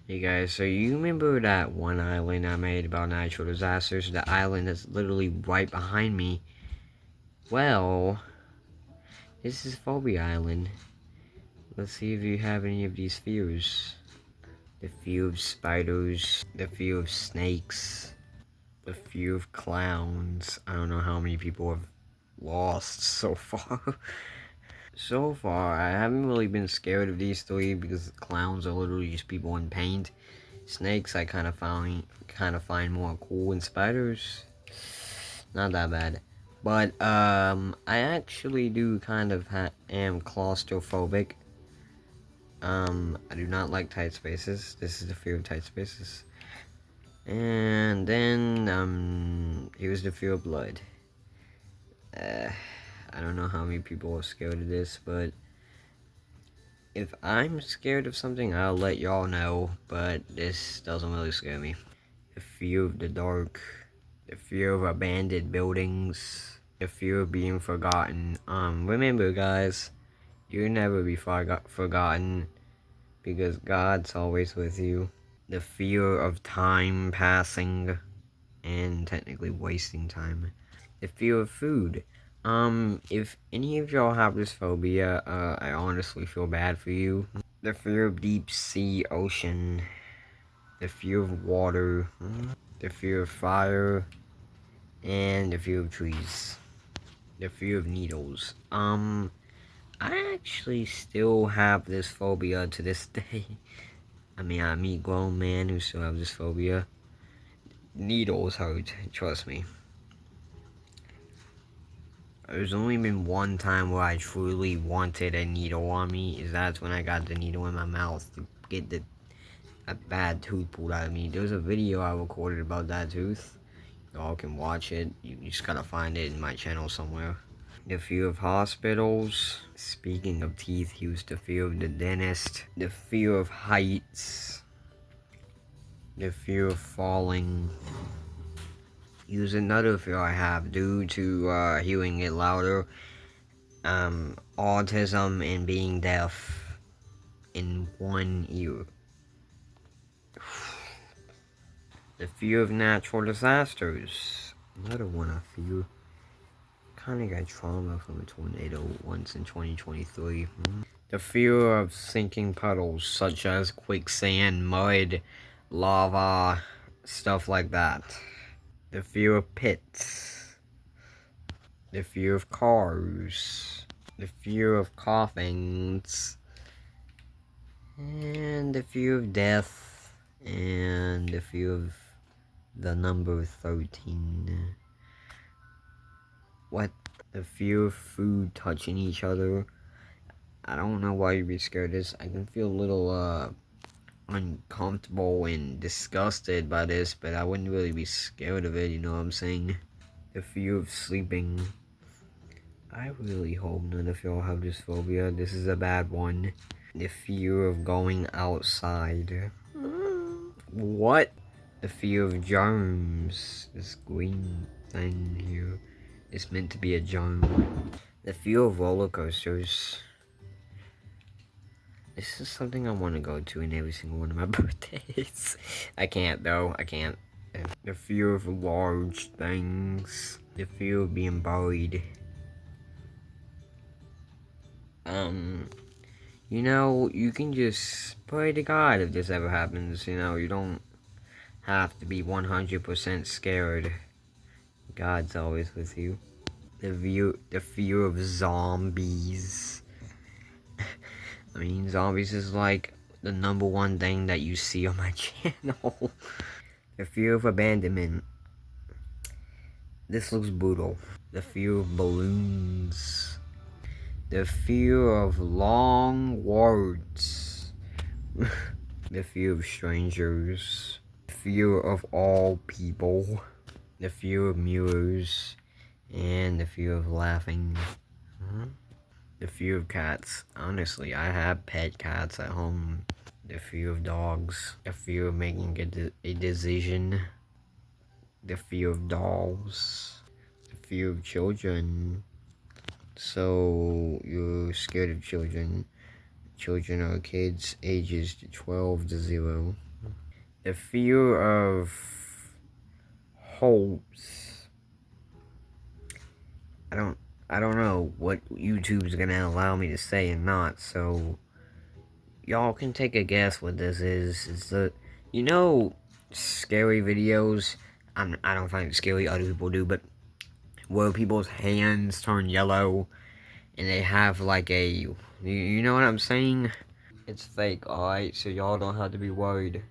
Hey guys, so you remember that one island I made about natural disasters? The island that's literally right behind me. Well, this is Phobia Island. Let's see if you have any of these fears. The fear of spiders, the fear of snakes, the fear of clowns. I don't know how many people have lost so far. So far, I haven't really been scared of these three because clowns are literally just people in paint. Snakes I kind of find more cool, and spiders not that bad. But I actually do kind of am claustrophobic. I do not like tight spaces. This is the fear of tight spaces. And then here's the fear of blood. I don't know how many people are scared of this, but if I'm scared of something, I'll let y'all know, but this doesn't really scare me. The fear of the dark, the fear of abandoned buildings, the fear of being forgotten. Remember guys, you'll never be forgotten, because God's always with you. The fear of time passing, and technically wasting time. The fear of food. If any of y'all have this phobia, I honestly feel bad for you. The fear of deep sea ocean. The fear of water. The fear of fire. And the fear of trees. The fear of needles. I actually still have this phobia to this day. I mean, I meet grown men who still have this phobia. Needles hurt, trust me. There's only been one time where I truly wanted a needle on me, is that's when I got the needle in my mouth to get a bad tooth pulled out of me. There's a video I recorded about that tooth. Y'all can watch it. You just gotta find it in my channel somewhere. The fear of hospitals. Speaking of teeth, here's the fear of the dentist. The fear of heights. The fear of falling. Here's another fear I have due to hearing it louder. Autism and being deaf in one ear. The fear of natural disasters. Another one I fear. Kinda got trauma from a tornado once in 2023. The fear of sinking puddles such as quicksand, mud, lava, stuff like that. The fear of pits. The fear of cars. The fear of coffins. And the fear of death. And the fear of the number 13. What? The fear of food touching each other. I don't know why you'd be scared of this. I can feel a little, uncomfortable and disgusted by this, but I wouldn't really be scared of it, you know what I'm saying? The fear of sleeping. I really hope none of y'all have this phobia. This is a bad one. The fear of going outside. What? The fear of germs. This green thing here is meant to be a germ. The fear of roller coasters. This is something I want to go to in every single one of my birthdays. I can't though, I can't. The fear of large things. The fear of being buried. You know, you can just pray to God if this ever happens, you know, you don't have to be 100% scared. God's always with you. The fear of zombies. I mean, zombies is like the number one thing that you see on my channel. The fear of abandonment. This looks brutal. The fear of balloons. The fear of long words. The fear of strangers. The fear of all people. The fear of mirrors. And the fear of laughing. The fear of cats. Honestly, I have pet cats at home. The fear of dogs. The fear of making a decision. The fear of dolls. The fear of children. So, you're scared of children. Children are kids ages 12 to 0. The fear of holes. I don't know what YouTube's gonna allow me to say and not, so y'all can take a guess what this is. It's you know, scary videos. I don't find it scary, other people do, but where people's hands turn yellow and they have like you know what I'm saying? It's fake, alright, so y'all don't have to be worried.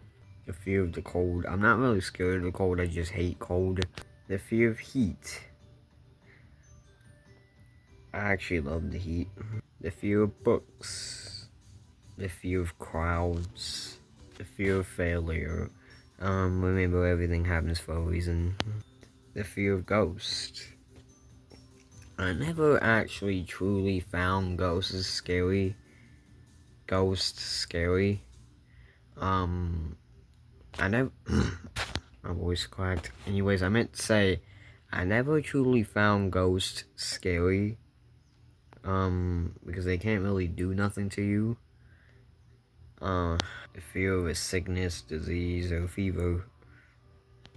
The fear of the cold. I'm not really scared of the cold, I just hate cold. The fear of heat. I actually love the heat. The fear of books. The fear of crowds. The fear of failure. Remember everything happens for a reason. The fear of ghosts. I never actually truly found ghosts scary. Ghosts scary. I never. My voice cracked. Anyways, I meant to say, I never truly found ghosts scary. Because they can't really do nothing to you. The fear of a sickness, disease, or fever.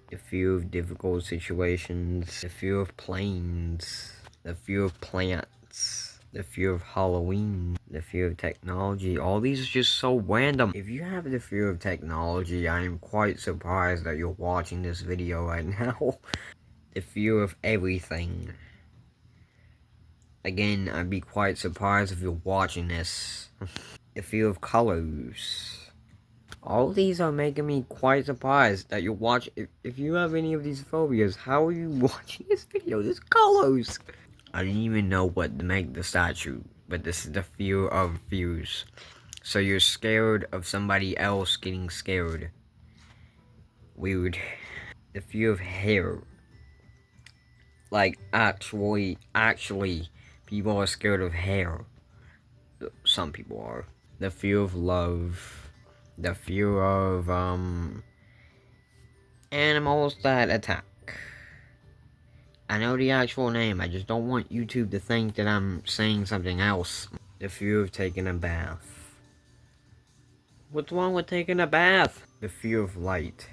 The fear of difficult situations. The fear of planes. The fear of plants. The fear of Halloween. The fear of technology. All these are just so random. If you have the fear of technology, I am quite surprised that you're watching this video right now. The fear of everything. Again, I'd be quite surprised if you're watching this. The fear of colors. All these are making me quite surprised that you're watching. If you have any of these phobias, how are you watching this video? There's colors. I didn't even know what to make the statue, but this is the fear of fears. So you're scared of somebody else getting scared. Weird. The fear of hair. Like, actually, people are scared of hair. Some people are. The fear of love. The fear of, animals that attack. I know the actual name, I just don't want YouTube to think that I'm saying something else. The fear of taking a bath. What's wrong with taking a bath? The fear of light.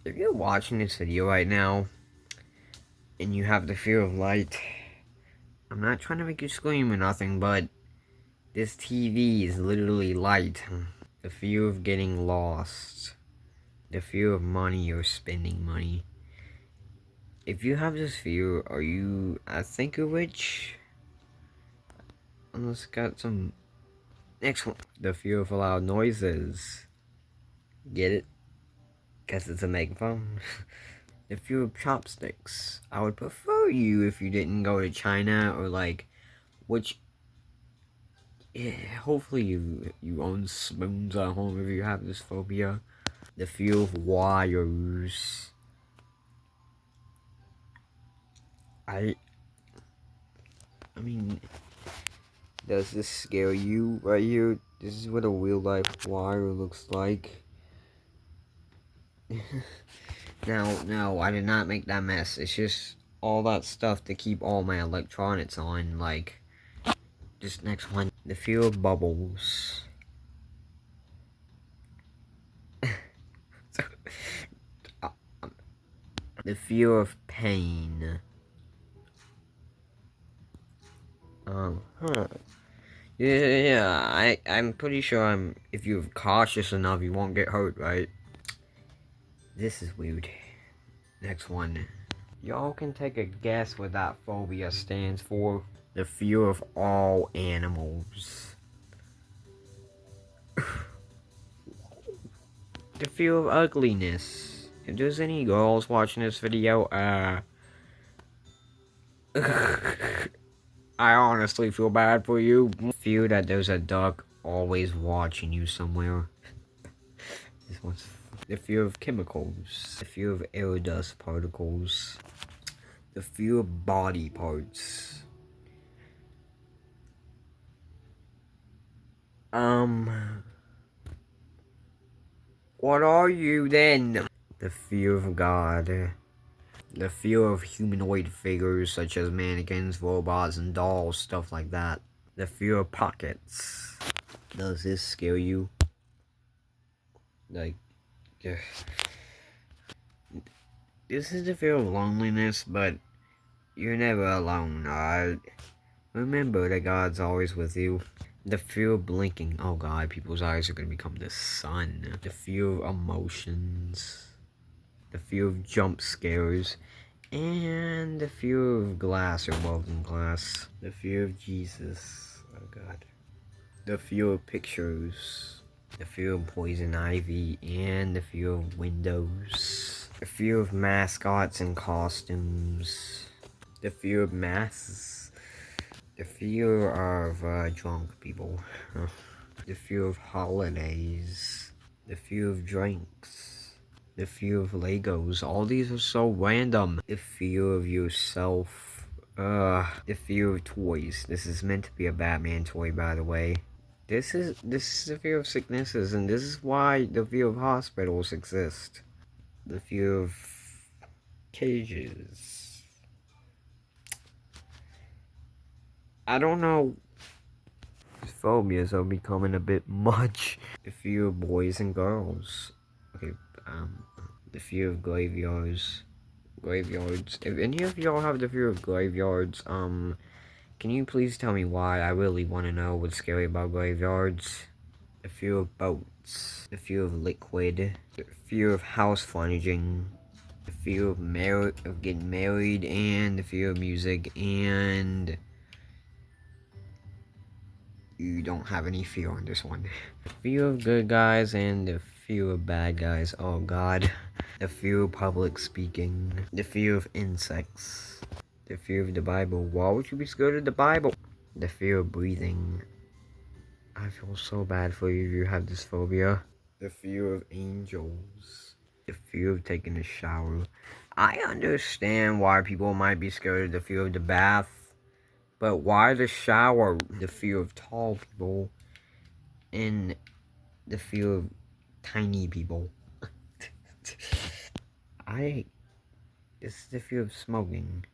If you're watching this video right now, and you have the fear of light, I'm not trying to make you scream or nothing, but this TV is literally light. The fear of getting lost. The fear of money or spending money. If you have this fear, are you, I think you're rich? Unless got some. Next one. The fear of loud noises. Get it? Guess it's a megaphone. The fear of chopsticks. I would prefer you if you didn't go to China or like, which. Yeah, hopefully you own spoons at home if you have this phobia. The fear of wires. I mean, does this scare you right here? This is what a real life wire looks like. No, I did not make that mess. It's just all that stuff to keep all my electronics on, like, this next one. The fear of bubbles. The fear of pain. Huh. Yeah, I'm pretty sure if you're cautious enough, you won't get hurt, right? This is weird. Next one. Y'all can take a guess what that phobia stands for. The fear of all animals. The fear of ugliness. If there's any girls watching this video, I honestly feel bad for you. Fear that there's a duck always watching you somewhere. This one's the fear of chemicals. The fear of air dust particles. The fear of body parts. What are you then? The fear of God. The fear of humanoid figures such as mannequins, robots, and dolls, stuff like that. The fear of pockets. Does this scare you? Like, Yeah. This is the fear of loneliness, but you're never alone, alright? Remember that God's always with you. The fear of blinking. Oh God, people's eyes are gonna become the sun. The fear of emotions. The fear of jump scares. And the fear of glass or broken glass. The fear of Jesus. Oh God. The fear of pictures. The fear of poison ivy. And the fear of windows. The fear of mascots and costumes. The fear of masks. The fear of drunk people. The fear of holidays. The fear of drinks. The fear of Legos. All these are so random. The fear of yourself. The fear of toys. This is meant to be a Batman toy, by the way. This is the fear of sicknesses, and this is why the fear of hospitals exist. The fear of cages. I don't know. Phobias are becoming a bit much. The fear of boys and girls. Okay, the fear of graveyards. Graveyards. If any of y'all have the fear of graveyards, can you please tell me why? I really want to know what's scary about graveyards. The fear of boats. The fear of liquid. The fear of house furnishing. The fear of getting married, and the fear of music, and you don't have any fear on this one. The fear of good guys and the fear of bad guys. Oh God. The fear of public speaking. The fear of insects. The fear of the Bible. Why would you be scared of the Bible? The fear of breathing. I feel so bad for you if you have this phobia. The fear of angels. The fear of taking a shower. I understand why people might be scared of the fear of the bath. But why the shower? The fear of tall people. And the fear of tiny people. It's the fear of smoking.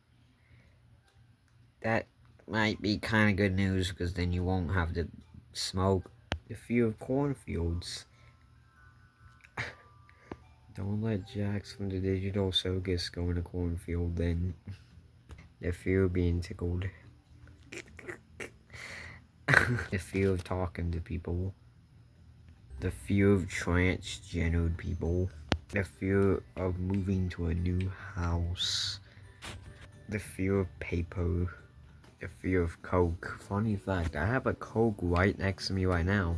That might be kind of good news because then you won't have to smoke. The fear of cornfields. Don't let Jax from the Digital Circus go in a cornfield then. The fear of being tickled. The fear of talking to people. The fear of transgendered people. The fear of moving to a new house. The fear of paper. The fear of Coke. Funny fact, I have a Coke right next to me right now.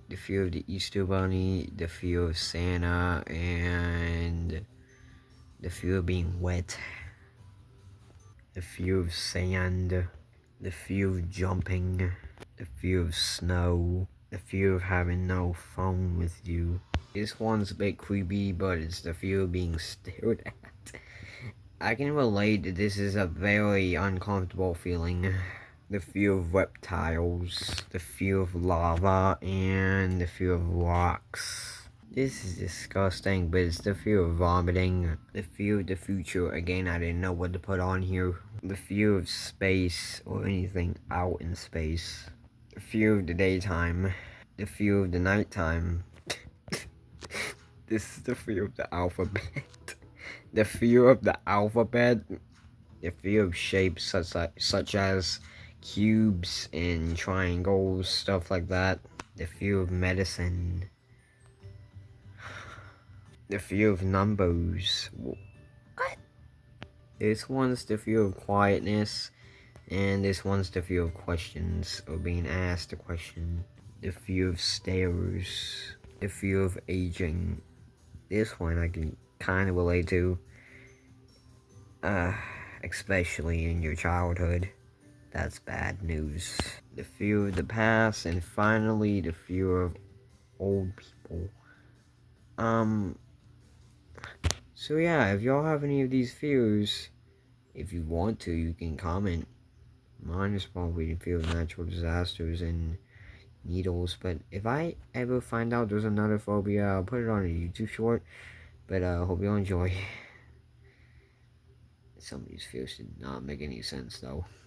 The fear of the Easter Bunny, the fear of Santa, and the fear of being wet. The fear of sand. The fear of jumping. The fear of snow. The fear of having no phone with you. This one's a bit creepy, but it's the fear of being stared at. I can relate that this is a very uncomfortable feeling. The fear of reptiles, the fear of lava, and the fear of rocks. This is disgusting, but it's the fear of vomiting. The fear of the future. Again, I didn't know what to put on here. The fear of space or anything out in space. The fear of the daytime. The fear of the nighttime. This is the fear of the alphabet. The fear of the alphabet. The fear of shapes such as cubes and triangles, stuff like that. The fear of medicine. The fear of numbers. What? This one's the fear of quietness, and this one's the fear of questions, or being asked a question. The fear of stairs. The fear of aging. This one I can kind of relate to. Especially in your childhood. That's bad news. The fear of the past, and finally, the fear of old people. So yeah, if y'all have any of these fears, if you want to, you can comment. Mine is probably the fear of natural disasters and needles, but if I ever find out there's another phobia, I'll put it on a YouTube short. But hope y'all enjoy. Some of these fears did not make any sense though.